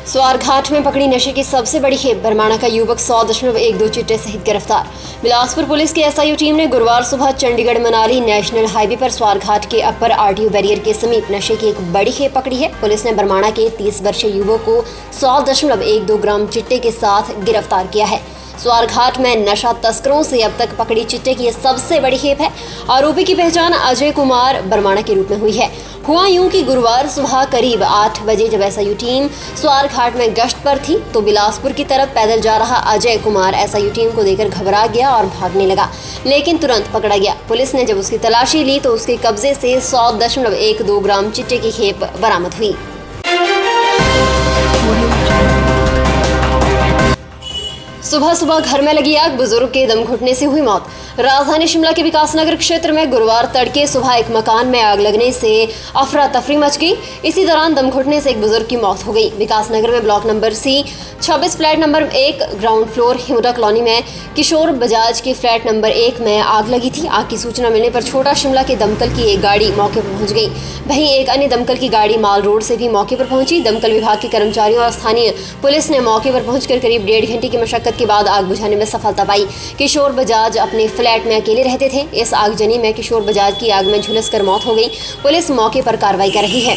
स्वारघाट में पकड़ी नशे की सबसे बड़ी खेप। बरमाणा का युवक 100.12 चिट्टे सहित गिरफ्तार। बिलासपुर पुलिस की एसआईयू टीम ने गुरुवार सुबह चंडीगढ़ मनाली नेशनल हाईवे पर स्वारघाट के अपर आरटीओ बैरियर के समीप नशे की एक बड़ी खेप पकड़ी है। पुलिस ने बरमाणा के 30 वर्षीय युवक को 100.12 ग्राम चिट्टे के साथ गिरफ्तार किया है। स्वारघाट में नशा तस्करों से अब तक पकड़ी चिट्टे की सबसे बड़ी खेप है। आरोपी की पहचान अजय कुमार बरमाणा के रूप में हुई है। हुआ यूं कि गुरुवार सुबह करीब 8 बजे जब एसआईयू टीम स्वारघाट में गश्त पर थी तो बिलासपुर की तरफ पैदल जा रहा अजय कुमार एसआईयू टीम को देखकर घबरा गया और भागने लगा, लेकिन तुरंत पकड़ा गया। पुलिस ने जब उसकी तलाशी ली तो उसके कब्जे से 100.12 ग्राम चिट्टे की खेप बरामद हुई। सुबह सुबह घर में लगी आग, बुजुर्ग के दम घुटने से हुई मौत। राजधानी शिमला के विकासनगर क्षेत्र में गुरुवार तड़के सुबह एक मकान में आग लगने से अफरा तफरी मच गई। इसी दौरान दम घुटने से एक बुजुर्ग की मौत हो गई। विकासनगर में block number C 26 flat number 1 ground floor HIMUDA colony में किशोर बजाज के फ्लैट नंबर 1 में आग लगी थी। आग की सूचना मिलने पर छोटा शिमला के दमकल की एक गाड़ी मौके पर पहुंच गई। वहीं एक अन्य दमकल की गाड़ी माल रोड से भी मौके पर पहुंची। दमकल विभाग के कर्मचारियों और स्थानीय पुलिस ने मौके पर पहुंचकर करीब 1.5 घंटे की मशक्कत के बाद आग बुझाने में सफलता पाई। किशोर बजाज अपने फ्लैट में अकेले रहते थे। इस आगजनी में किशोर बजाज की आग में झुलसकर मौत हो गई। पुलिस मौके पर कार्रवाई कर रही है।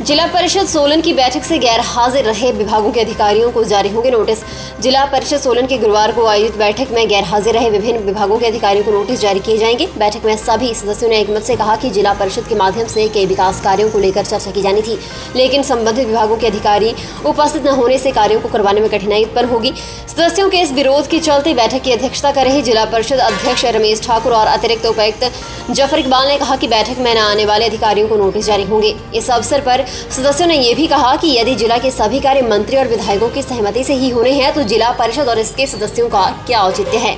जिला परिषद सोलन की बैठक से गैर हाजिर रहे विभागों के अधिकारियों को जारी होंगे नोटिस। जिला परिषद सोलन के गुरुवार को आयोजित बैठक में गैर हाजिर रहे विभिन्न विभागों के अधिकारियों को नोटिस जारी किए जाएंगे। बैठक में सभी सदस्यों ने एकमत से कहा कि जिला परिषद के माध्यम से कई विकास कार्यों को लेकर चर्चा की जानी थी, लेकिन संबंधित विभागों के अधिकारी उपस्थित न होने से कार्यों को करवाने में कठिनाई उत्पन्न होगी। सदस्यों के इस विरोध के चलते बैठक की अध्यक्षता कर रहे जिला परिषद अध्यक्ष रमेश ठाकुर और अतिरिक्त उपायुक्त जफर इकबाल ने कहा कि बैठक में न आने वाले अधिकारियों को नोटिस जारी होंगे। इस अवसर पर सदस्यों ने यह भी कहा कि यदि जिला के सभी कार्य मंत्री और विधायकों की सहमति से ही होने हैं तो जिला परिषद और इसके सदस्यों का क्या औचित्य है।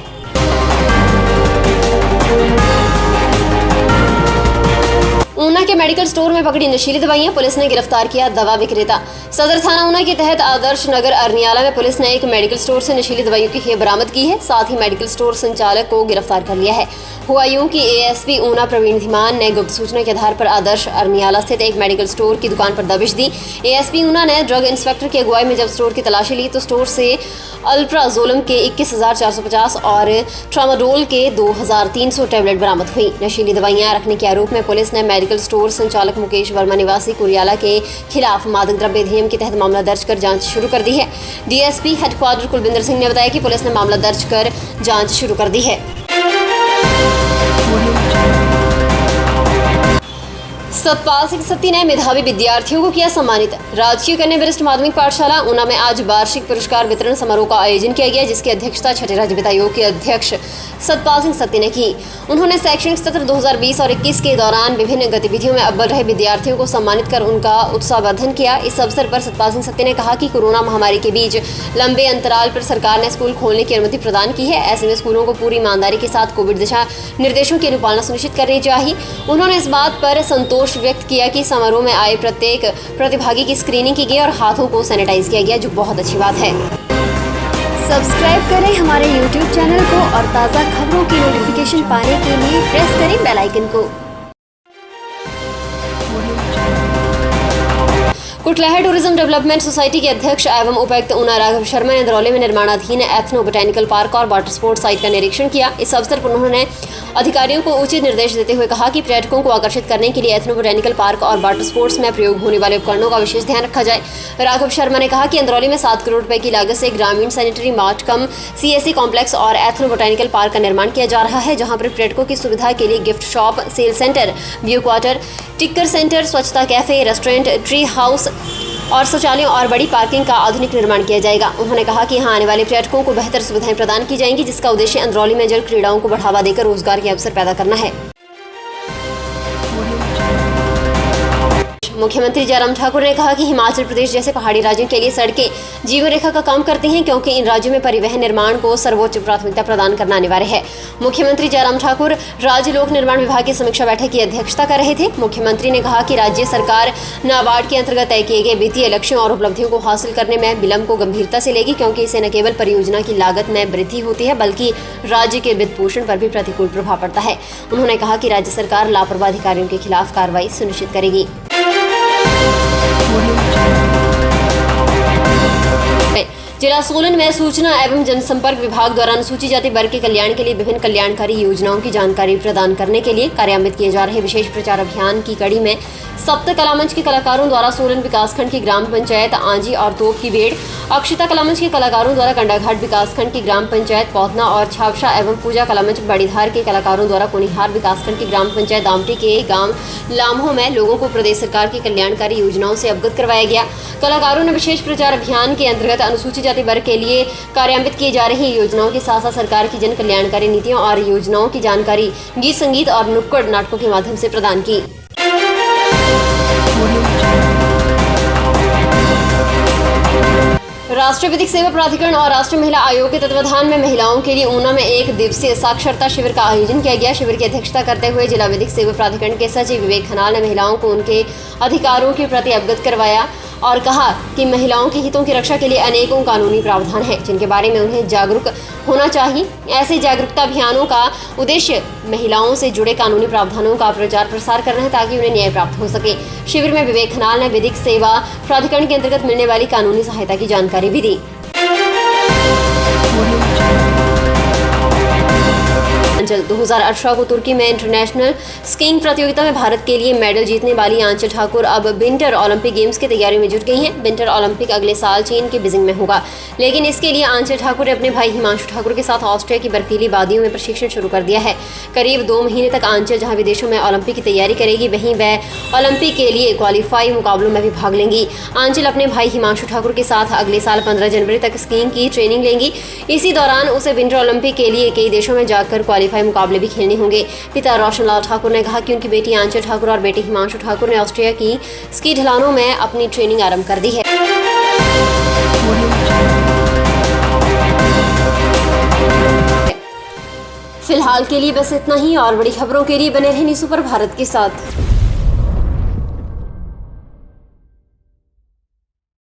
ऊना के मेडिकल स्टोर में पकड़ी नशीली दवाइयां, पुलिस ने गिरफ्तार किया दवा विक्रेता। सदर थाना ऊना के तहत आदर्श नगर अरनियाला में पुलिस ने एक मेडिकल स्टोर से नशीली दवाइयों की खेप बरामद की है। साथ ही मेडिकल स्टोर संचालक को गिरफ्तार कर लिया है। हुआ यूं कि एएसपी ऊना प्रवीण धीमान ने गुप्त सूचना के आधार पर आदर्श अरनियाला स्थित एक मेडिकल स्टोर की दुकान पर दबिश दी। एएसपी ऊना ने ड्रग इंस्पेक्टर की अगुवाई में जब स्टोर की तलाशी ली तो स्टोर से अल्प्राजोलम के 21,450 और ट्रामाडोल के 2,300 टैबलेट बरामद हुई। नशीली दवाइयां रखने के आरोप में पुलिस ने मेडिकल स्टोर संचालक मुकेश वर्मा निवासी कुरियाला के खिलाफ मादक द्रव्य अधिनियम के तहत मामला दर्ज कर जांच शुरू कर दी है। डीएसपी हेडक्वार्टर कुलविंदर सिंह ने बताया कि पुलिस ने मामला दर्ज कर जांच शुरू कर दी है। सतपाल सिंह सत्ती ने मेधावी विद्यार्थियों को किया सम्मानित। राजकीय कन्या वरिष्ठ माध्यमिक पाठशाला ऊना में आज वार्षिक पुरस्कार वितरण समारोह का आयोजन किया गया, जिसकी अध्यक्षता छठे राज्य वित्त आयोग के अध्यक्ष सतपाल सिंह सत्ती ने की। उन्होंने शैक्षणिक सत्र 2020 और 21 के दौरान विभिन्न गतिविधियों में अव्वल रहे विद्यार्थियों को सम्मानित कर उनका उत्साहवर्धन किया। इस अवसर पर सतपाल सिंह सत्ती ने कहा कि कोरोना महामारी के बीच लंबे अंतराल पर सरकार ने स्कूल खोलने की अनुमति प्रदान की है। ऐसे में स्कूलों को पूरी ईमानदारी के साथ कोविड दिशा निर्देशों की अनुपालना सुनिश्चित करनी चाहिए। उन्होंने इस बात पर संतोष व्यक्त किया कि समारोह में आए प्रत्येक प्रतिभागी की स्क्रीनिंग की गई और हाथों को सैनिटाइज किया गया, जो बहुत अच्छी बात है। सब्सक्राइब करें हमारे YouTube चैनल को और ताज़ा खबरों की नोटिफिकेशन पाने के लिए प्रेस करें बेल आइकन को। कुटलैहड़ टूरिज्म डेवलपमेंट सोसाइटी के अध्यक्ष एवं उपायुक्त ऊना राघव शर्मा ने दरौली में निर्माणाधीन एथनो बोटेनिकल पार्क और वाटर स्पोर्ट्स साइट का निरीक्षण किया। इस अवसर पर उन्होंने अधिकारियों को उचित निर्देश देते हुए कहा कि पर्यटकों को आकर्षित करने के लिए एथनो बोटेनिकल पार्क और वाटर स्पोर्ट्स में प्रयोग होने वाले उपकरणों का विशेष ध्यान रखा जाए। राघव शर्मा ने कहा कि अंदरौली में 7 करोड़ रुपए की लागत से ग्रामीण सैनिटरी मार्ट कम CSE कॉम्प्लेक्स और एथनो बोटेनिकल पार्क का निर्माण किया जा रहा है, जहां पर पर्यटकों की सुविधा के लिए gift shop, sale centre, view quarter, ticket centre, स्वच्छता कैफे, रेस्टोरेंट, ट्री हाउस और शौचालयों और बड़ी पार्किंग का आधुनिक निर्माण किया जाएगा। उन्होंने कहा कि यहां आने वाले पर्यटकों को बेहतर सुविधाएं प्रदान की जाएंगी, जिसका उद्देश्य अंदरौली में जल क्रीड़ाओं को बढ़ावा देकर रोजगार के अवसर पैदा करना है। मुख्यमंत्री जयराम ठाकुर ने कहा कि हिमाचल प्रदेश जैसे पहाड़ी राज्यों के लिए सड़कें जीवन रेखा का काम करती हैं, क्योंकि इन राज्यों में परिवहन निर्माण को सर्वोच्च प्राथमिकता प्रदान करना अनिवार्य है। मुख्यमंत्री जयराम ठाकुर राज्य लोक निर्माण विभाग की समीक्षा बैठक की अध्यक्षता कर रहे थे। मुख्यमंत्री ने कहा कि राज्य सरकार नाबार्ड के अंतर्गत तय किए गए वित्तीय लक्ष्यों और उपलब्धियों को हासिल करने में विलंब को गंभीरता से लेगी, क्योंकि इससे न केवल परियोजना की लागत में वृद्धि होती है बल्कि राज्य के वित्त पोषण पर भी प्रतिकूल प्रभाव पड़ता है। उन्होंने कहा कि राज्य सरकार लापरवाह अधिकारियों के खिलाफ कार्रवाई सुनिश्चित करेगी। जिला सोलन में सूचना एवं जनसंपर्क विभाग द्वारा अनुसूचित जाति वर्ग के कल्याण के लिए विभिन्न कल्याणकारी योजनाओं की जानकारी प्रदान करने के लिए कार्यान्वित किए जा रहे विशेष प्रचार अभियान की कड़ी में सप्त कलामंच के कलाकारों द्वारा सोलन विकासखंड की ग्राम पंचायत आंजी और तोप की बेड़, अक्षिता कलामंच के कलाकारों द्वारा कंडाघाट विकासखंड की ग्राम पंचायत पौधना और छावशा एवं पूजा कलामंच बड़ीधार के कलाकारों द्वारा कुनिहार विकासखंड की ग्राम पंचायत दामटी के गांव लाम्हो में लोगों को प्रदेश सरकार की कल्याणकारी योजनाओं से अवगत करवाया गया। कलाकारों ने विशेष प्रचार अभियान के अंतर्गत अनुसूचित जाति वर्ग के लिए कार्यान्वित की जा रही योजनाओं के साथ साथ सरकार की जन कल्याणकारी नीतियों और योजनाओं की जानकारी गीत संगीत और नुक्कड़ नाटकों के माध्यम से प्रदान की। राष्ट्रीय विधिक सेवा प्राधिकरण और राष्ट्रीय महिला आयोग के तत्वाधान में महिलाओं के लिए ऊना में 1 दिवसीय साक्षरता शिविर का आयोजन किया गया। शिविर की अध्यक्षता करते हुए जिला विधिक सेवा प्राधिकरण के सचिव विवेक खनाल ने महिलाओं को उनके अधिकारों के प्रति अवगत करवाया और कहा कि महिलाओं के हितों की रक्षा के लिए अनेकों कानूनी प्रावधान हैं, जिनके बारे में उन्हें जागरूक होना चाहिए। ऐसे जागरूकता अभियानों का उद्देश्य महिलाओं से जुड़े कानूनी प्रावधानों का प्रचार प्रसार करना है ताकि उन्हें न्याय प्राप्त हो सके। शिविर में विवेक खनाल ने विधिक सेवा प्राधिकरण के अंतर्गत मिलने वाली कानूनी सहायता की जानकारी भी दी। आंचल 2018 को तुर्की में इंटरनेशनल स्कीइंग प्रतियोगिता में भारत के लिए मेडल जीतने वाली आंचल ठाकुर अब विंटर ओलंपिक गेम्स की तैयारी में जुट गई हैं। विंटर ओलंपिक अगले साल चीन के बीजिंग में होगा, लेकिन इसके लिए आंचल ठाकुर ने अपने भाई हिमांशु ठाकुर के साथ ऑस्ट्रिया की बर्फीली वादियों में प्रशिक्षण शुरू कर दिया है। करीब 2 महीने तक आंचल जहां विदेशों में ओलंपिक की तैयारी करेगी, वहीं वह ओलंपिक के लिए क्वालिफाई मुकाबलों में भी भाग लेंगी। आंचल अपने भाई हिमांशु ठाकुर के साथ अगले साल 15 जनवरी तक स्कीइंग की ट्रेनिंग लेंगी। इसी दौरान उसे विंटर ओलंपिक के लिए कई देशों में जाकर क्वालिफाई मुकाबले भी खेलने होंगे। पिता रोशन लाल ठाकुर ने कहा कि उनकी बेटी आंचल ठाकुर और बेटे हिमांशु ठाकुर ने ऑस्ट्रिया की स्की ढलानों में अपनी ट्रेनिंग आरंभ कर दी है। फिलहाल के लिए बस इतना ही और बड़ी खबरों के लिए बने रहें न्यूज़ सुपर भारत के साथ।